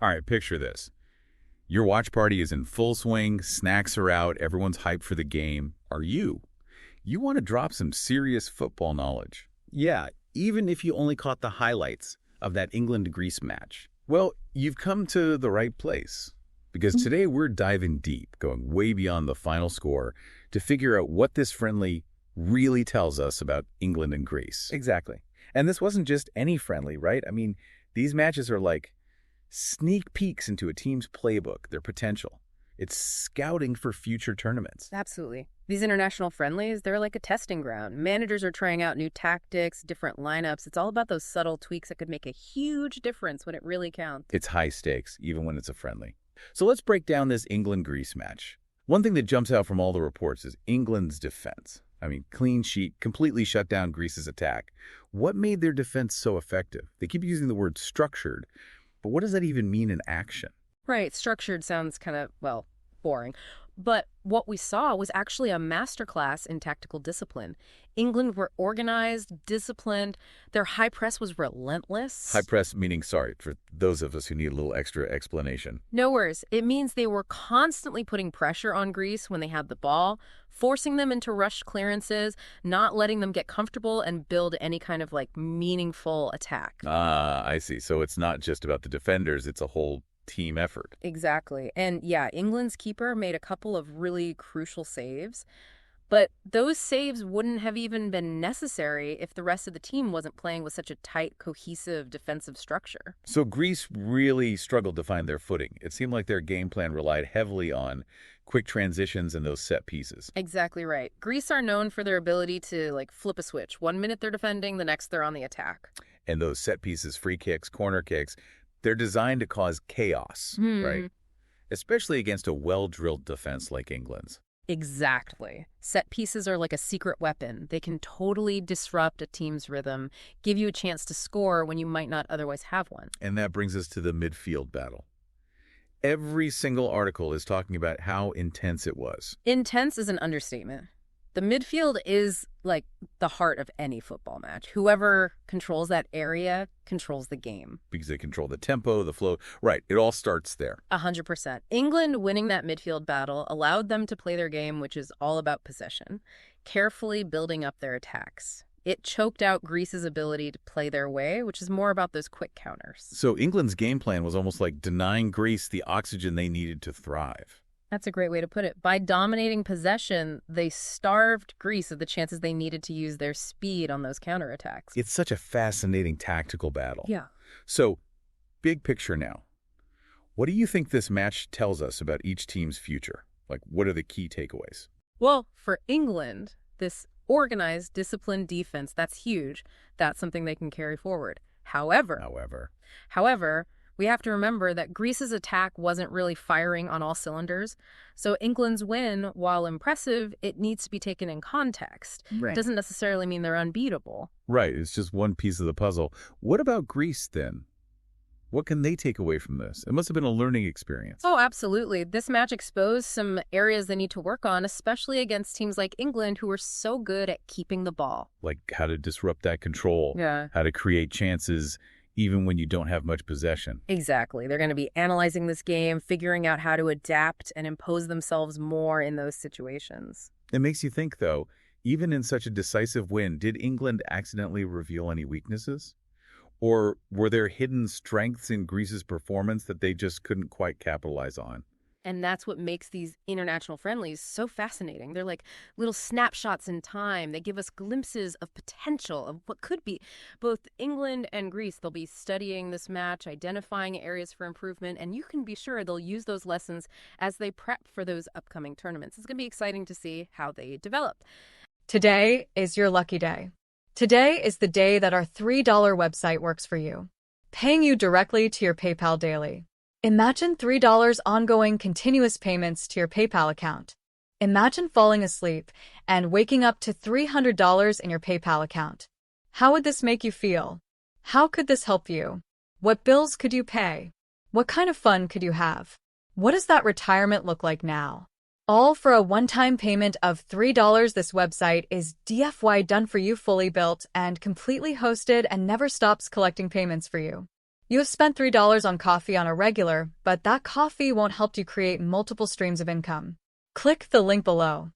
All right, picture this. Your watch party is in full swing, snacks are out, everyone's hyped for the game. Are you? You want to drop some serious football knowledge. Yeah, even if you only caught the highlights of that England-Greece match. Well, you've come to the right place. Because today we're diving deep, going way beyond the final score to figure out what this friendly really tells us about England and Greece. Exactly. And this wasn't just any friendly, right? I mean, these matches are like sneak peeks into a team's playbook, their potential. It's scouting for future tournaments. Absolutely. These international friendlies, they're like a testing ground. Managers are trying out new tactics, different lineups. It's all about those subtle tweaks that could make a huge difference when it really counts. It's high stakes, even when it's a friendly. So let's break down this England-Greece match. One thing that jumps out from all the reports is England's defense. I mean, clean sheet, completely shut down Greece's attack. What made their defense so effective? They keep using the word structured, but what does that even mean in action? Right, structured sounds kind of, well, boring. But what we saw was actually a masterclass in tactical discipline. England were organized, disciplined. Their high press was relentless. High press meaning, sorry, for those of us who need a little extra explanation. No worries. It means they were constantly putting pressure on Greece when they had the ball, forcing them into rushed clearances, not letting them get comfortable and build any kind of like meaningful attack. Ah, I see. So it's not just about the defenders, it's a whole team effort. Exactly. And yeah, England's keeper made a couple of really crucial saves, but those saves wouldn't have even been necessary if the rest of the team wasn't playing with such a tight, cohesive defensive structure. So Greece really struggled to find their footing. It seemed like their game plan relied heavily on quick transitions and those set pieces. Exactly right. Greece are known for their ability to like flip a switch. 1 minute they're defending, the next they're on the attack. And those set pieces, free kicks, corner kicks, they're designed to cause chaos, right? Especially against a well-drilled defense like England's. Exactly. Set pieces are like a secret weapon. They can totally disrupt a team's rhythm, give you a chance to score when you might not otherwise have one. And that brings us to the midfield battle. Every single article is talking about how intense it was. Intense is an understatement. The midfield is like the heart of any football match. Whoever controls that area controls the game. Because they control the tempo, the flow. Right, it all starts there. 100%. England winning that midfield battle allowed them to play their game, which is all about possession, carefully building up their attacks. It choked out Greece's ability to play their way, which is more about those quick counters. So England's game plan was almost like denying Greece the oxygen they needed to thrive. That's a great way to put it. By dominating possession, they starved Greece of the chances they needed to use their speed on those counterattacks. It's such a fascinating tactical battle. Yeah. So, big picture now. What do you think this match tells us about each team's future? Like, what are the key takeaways? Well, for England, this organized, disciplined defense, that's huge. That's something they can carry forward. However, we have to remember that Greece's attack wasn't really firing on all cylinders. So England's win, while impressive, it needs to be taken in context. Right. It doesn't necessarily mean they're unbeatable. Right, it's just one piece of the puzzle. What about Greece, then? What can they take away from this? It must have been a learning experience. Oh, absolutely. This match exposed some areas they need to work on, especially against teams like England, who are so good at keeping the ball. Like how to disrupt that control, how to create chances even when you don't have much possession. Exactly. They're going to be analyzing this game, figuring out how to adapt and impose themselves more in those situations. It makes you think, though, even in such a decisive win, did England accidentally reveal any weaknesses? Or were there hidden strengths in Greece's performance that they just couldn't quite capitalize on? And that's what makes these international friendlies so fascinating. They're like little snapshots in time. They give us glimpses of potential of what could be. Both England and Greece, they'll be studying this match, identifying areas for improvement, and you can be sure they'll use those lessons as they prep for those upcoming tournaments. It's going to be exciting to see how they develop. Today is your lucky day. Today is the day that our $3 website works for you, paying you directly to your PayPal daily. Imagine $3 ongoing continuous payments to your PayPal account. Imagine falling asleep and waking up to $300 in your PayPal account. How would this make you feel? How could this help you? What bills could you pay? What kind of fun could you have? What does that retirement look like now? All for a one-time payment of $3. This website is DFY done for you, fully built and completely hosted, and never stops collecting payments for you. You have spent $3 on coffee on a regular, but that coffee won't help you create multiple streams of income. Click the link below.